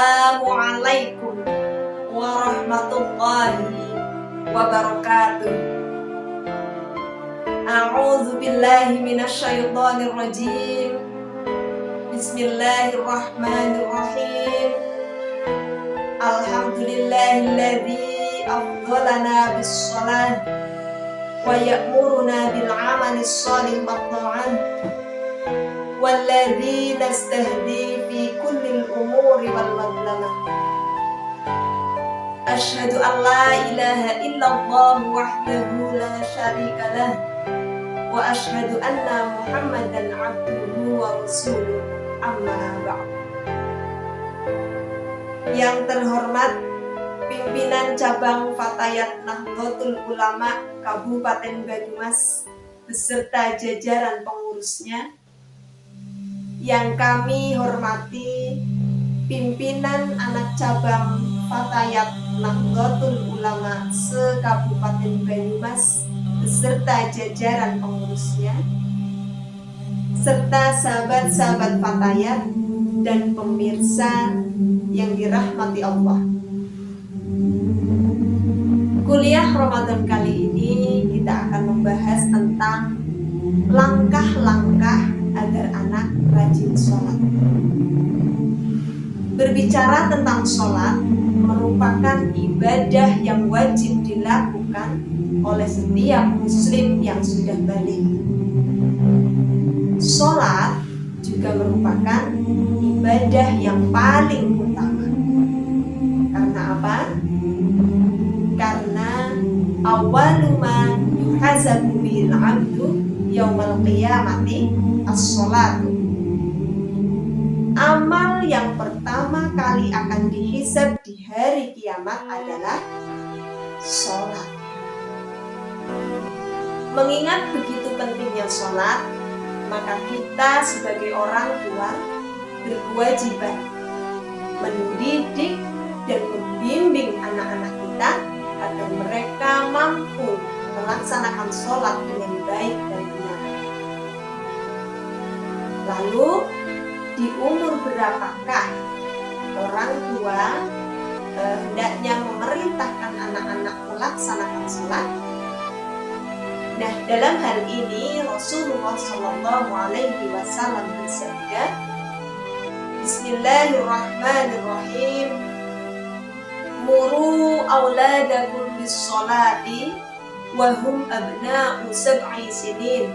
Assalamualaikum warahmatullahi wabarakatuh. A'udzu billahi minasyaitonir rajim. Bismillahirrahmanirrahim. Alhamdulillahilladzi afdhalana bis-shalah wa ya'muruna bil 'amali shalih wat ta'ah. Walladzi nastahdi fi kulli al-umuri wal madlamah. Asyhadu an la ilaha illallah wahdahu la syarika lah wa asyhadu anna Muhammadan abduhu wa rasuluh. Amma ba'd. Yang terhormat pimpinan cabang Fatayat Nahdlatul Ulama Kabupaten Banyumas beserta jajaran pengurusnya, yang kami hormati pimpinan anak cabang Fatayat Nahdlatul Ulama se-Kabupaten Banyumas beserta jajaran pengurusnya, serta sahabat-sahabat Fatayat dan pemirsa yang dirahmati Allah. Kuliah Ramadan kali ini kita akan membahas tentang langkah-langkah agar anak rajin sholat. Berbicara tentang sholat merupakan ibadah yang wajib dilakukan oleh setiap muslim yang sudah balik. Sholat juga merupakan ibadah yang paling utama. Karena apa? Karena awwalu ma yuhasabu bil 'abdu yaumal qiyamati as-sholatu. Amal yang pertama kali akan dihisab di hari kiamat adalah sholat. Mengingat begitu pentingnya sholat, maka kita sebagai orang tua berkewajiban mendidik dan membimbing anak-anak kita agar mereka mampu melaksanakan sholat dengan baik dan benar. Lalu, di umur berapakah orang tua hendaknya memerintahkan anak-anak melaksanakan sholat? Nah, dalam hal ini Rasulullah SAW bersabda, Bismillahirrahmanirrahim. Muru auladakum bis-sholati wa hum abna'u sab'i sinin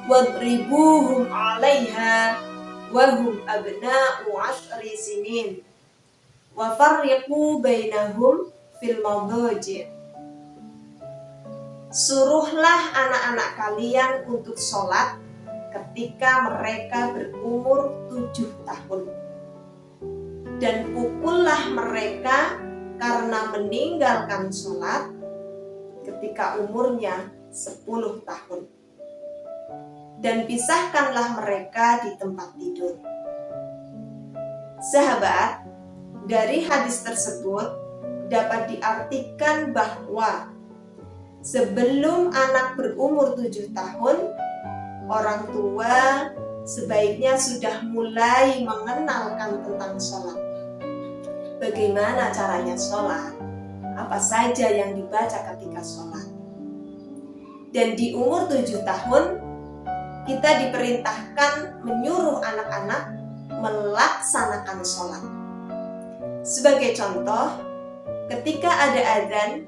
wadribuhum 'alaiha wa hum abna'u 'ashri sinin wa farriqu bainahum fil madaji'. Suruhlah anak-anak kalian untuk sholat ketika mereka berumur 7 tahun. Dan pukullah mereka karena meninggalkan sholat ketika umurnya 10 tahun. Dan pisahkanlah mereka di tempat tidur. Sahabat, dari hadis tersebut dapat diartikan bahwa sebelum anak berumur 7 tahun, orang tua sebaiknya sudah mulai mengenalkan tentang sholat. Bagaimana caranya sholat? Apa saja yang dibaca ketika sholat? Dan di umur 7 tahun, kita diperintahkan menyuruh anak-anak melaksanakan sholat. Sebagai contoh, ketika ada adzan,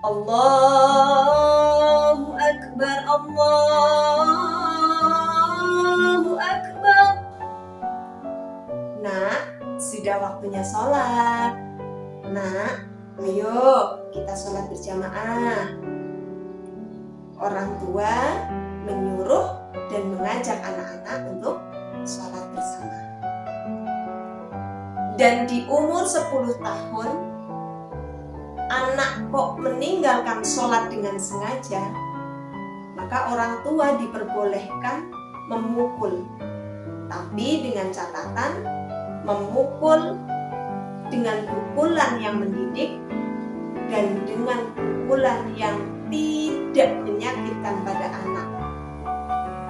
Allahu Akbar, Allahu Akbar. Nak, sudah waktunya sholat. Nak, ayo kita sholat berjamaah. Orang tua menyuruh dan mengajak anak-anak untuk sholat bersama. Dan di umur 10 tahun, anak kok meninggalkan sholat dengan sengaja, maka orang tua diperbolehkan memukul. Tapi dengan catatan, memukul dengan pukulan yang mendidik dan dengan pukulan yang tidak menyakitkan pada anak.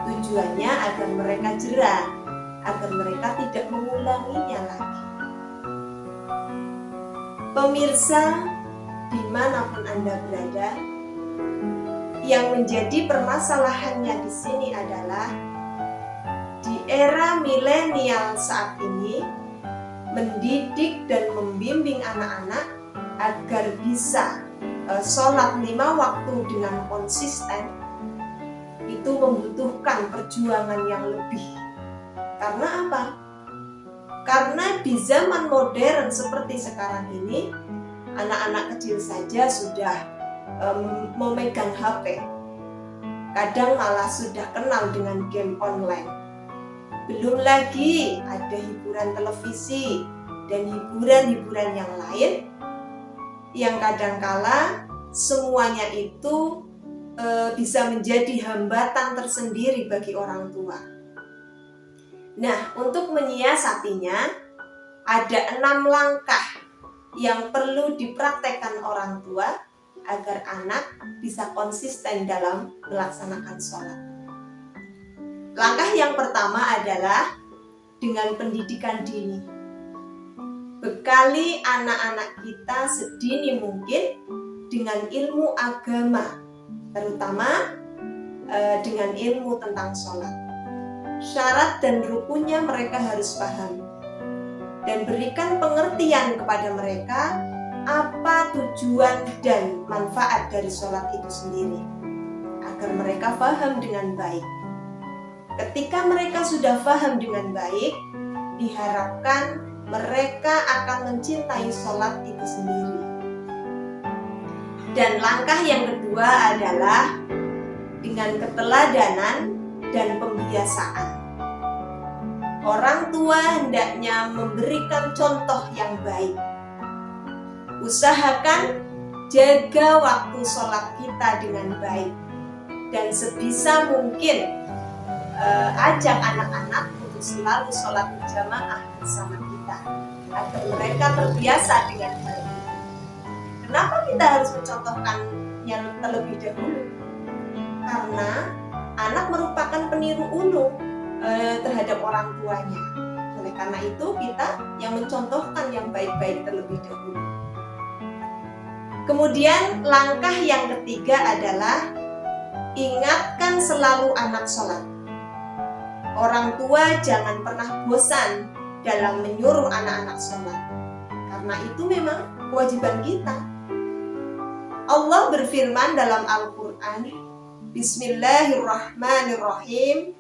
Tujuannya agar mereka jerah, agar mereka tidak mengulanginya lagi. Pemirsa, dimanapun Anda berada, yang menjadi permasalahannya di sini adalah di era milenial saat ini, mendidik dan membimbing anak-anak agar bisa sholat 5 waktu dengan konsisten itu membutuhkan perjuangan yang lebih. Karena apa? Karena di zaman modern seperti sekarang ini, anak-anak kecil saja sudah memegang HP. Kadang malah sudah kenal dengan game online. Belum lagi ada hiburan televisi dan hiburan-hiburan yang lain yang kadangkala semuanya itu bisa menjadi hambatan tersendiri bagi orang tua. Nah, untuk menyiasatinya ada 6 langkah yang perlu dipraktekkan orang tua agar anak bisa konsisten dalam melaksanakan sholat. Langkah yang pertama adalah dengan pendidikan dini. Bekali anak-anak kita sedini mungkin dengan ilmu agama, terutama dengan ilmu tentang sholat. Syarat dan rukunnya mereka harus paham, dan berikan pengertian kepada mereka apa tujuan dan manfaat dari sholat itu sendiri, agar mereka paham dengan baik. Ketika mereka sudah paham dengan baik, diharapkan mereka akan mencintai sholat itu sendiri. Dan langkah yang kedua adalah dengan keteladanan dan pembiasaan. Orang tua hendaknya memberikan contoh yang baik. Usahakan jaga waktu sholat kita dengan baik, dan sebisa mungkin ajak anak-anak untuk selalu sholat berjamaah bersama kita, agar mereka terbiasa dengan hal ini. Kenapa kita harus mencontohkannya terlebih dahulu? Karena anak merupakan peniru ulung terhadap orang tuanya. Oleh karena itu kita yang mencontohkan yang baik-baik terlebih dahulu. Kemudian langkah yang ketiga adalah ingatkan selalu anak sholat. Orang tua jangan pernah bosan dalam menyuruh anak-anak sholat, karena itu memang kewajiban kita. Allah berfirman dalam Al-Quran, Bismillahirrahmanirrahim,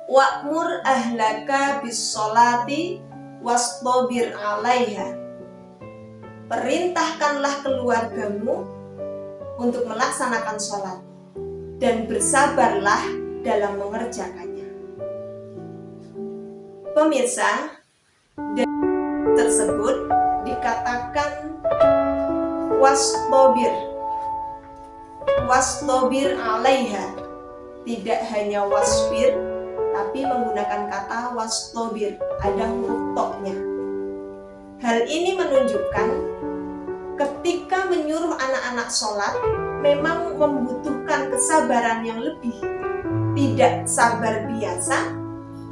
wa'mur ahlaka bis-sholati wastabir 'alaiha. Perintahkanlah keluargamu untuk melaksanakan sholat dan bersabarlah dalam mengerjakannya. Pemirsa, dan tersebut dikatakan wastabir 'alaiha, tidak hanya wasbir, tapi menggunakan kata wastabir, ada huruf toknya. Hal ini menunjukkan ketika menyuruh anak-anak sholat memang membutuhkan kesabaran yang lebih. Tidak sabar biasa,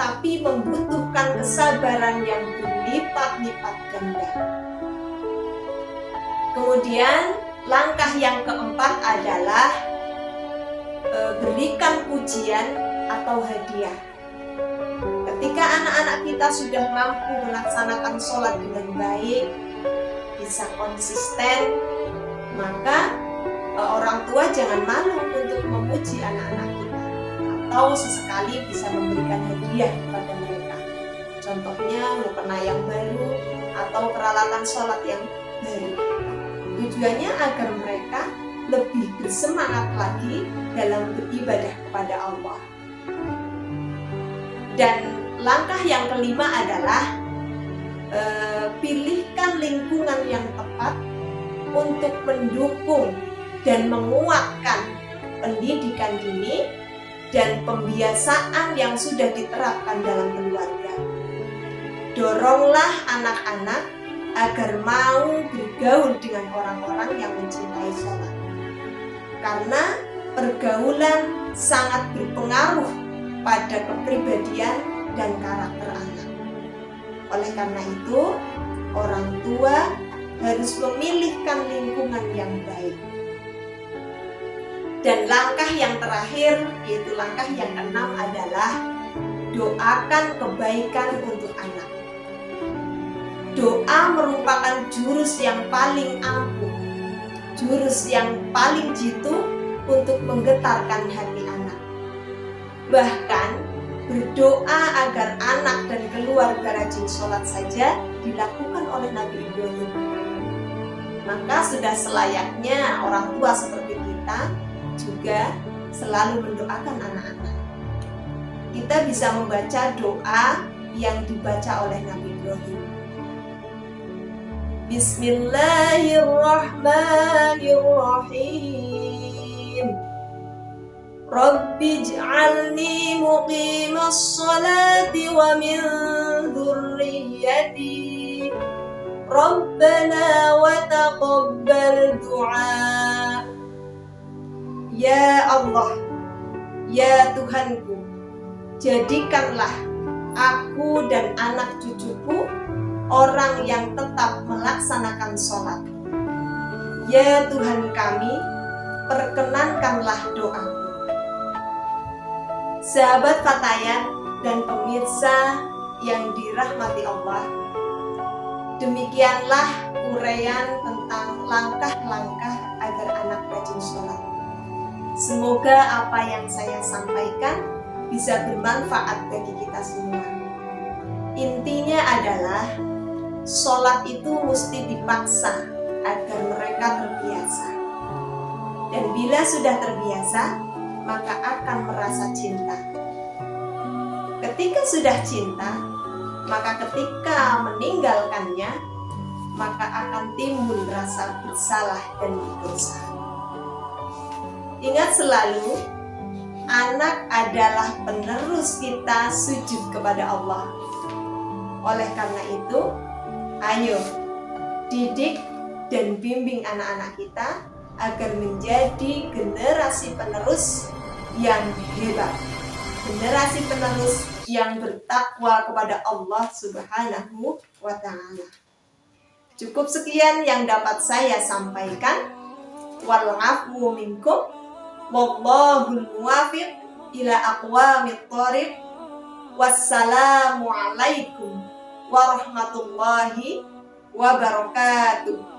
tapi membutuhkan kesabaran yang berlipat-lipat ganda. Kemudian langkah yang keempat adalah berikan pujian atau hadiah. Ketika anak-anak kita sudah mampu melaksanakan sholat dengan baik, bisa konsisten, maka orang tua jangan malu untuk memuji anak-anak kita, atau sesekali bisa memberikan hadiah kepada mereka. Contohnya mukena yang baru atau peralatan sholat yang baru. Tujuannya agar mereka lebih bersemangat lagi dalam beribadah kepada Allah. Dan langkah yang kelima adalah pilihkan lingkungan yang tepat untuk mendukung dan menguatkan pendidikan dini dan pembiasaan yang sudah diterapkan dalam keluarga. Doronglah anak-anak agar mau bergaul dengan orang-orang yang mencintai sholat, karena pergaulan sangat berpengaruh pada kepribadian dan karakter anak. Oleh karena itu, orang tua harus memilihkan lingkungan yang baik. Dan langkah yang terakhir, yaitu langkah yang keenam adalah doakan kebaikan untuk anak. Doa merupakan jurus yang paling ampuh, jurus yang paling jitu untuk menggetarkan hati anak. Bahkan berdoa agar anak dan keluarga rajin sholat saja dilakukan oleh Nabi Ibrahim. Maka sudah selayaknya orang tua seperti kita juga selalu mendoakan anak-anak. Kita bisa membaca doa yang dibaca oleh Nabi Ibrahim. Bismillahirrahmanirrahim. Rabbij'alni muqimas sholati wa min dzurriyyati. Rabbana wa taqabbal du'a. Ya Allah, ya Tuhanku, jadikanlah aku dan anak cucuku orang yang tetap melaksanakan sholat. Ya Tuhan kami, perkenankanlah doaku. Sahabat Fatayat dan pemirsa yang dirahmati Allah, demikianlah uraian tentang langkah-langkah agar anak rajin sholat. Semoga apa yang saya sampaikan bisa bermanfaat bagi kita semua. Intinya adalah sholat itu mesti dipaksa agar mereka terbiasa. Dan bila sudah terbiasa, maka akan merasa cinta. Ketika sudah cinta, maka ketika meninggalkannya, maka akan timbul rasa bersalah dan berdosa. Ingat selalu, anak adalah penerus kita sujud kepada Allah. Oleh karena itu, ayo didik dan bimbing anak-anak kita agar menjadi generasi penerus yang hebat, generasi penerus yang bertakwa kepada Allah Subhanahu wa Ta'ala. Cukup sekian yang dapat saya sampaikan. Wal 'afwu minkum, wallahul muwaffiq ila aqwamit thoriq. Wassalamu alaikum warahmatullahi wabarakatuh.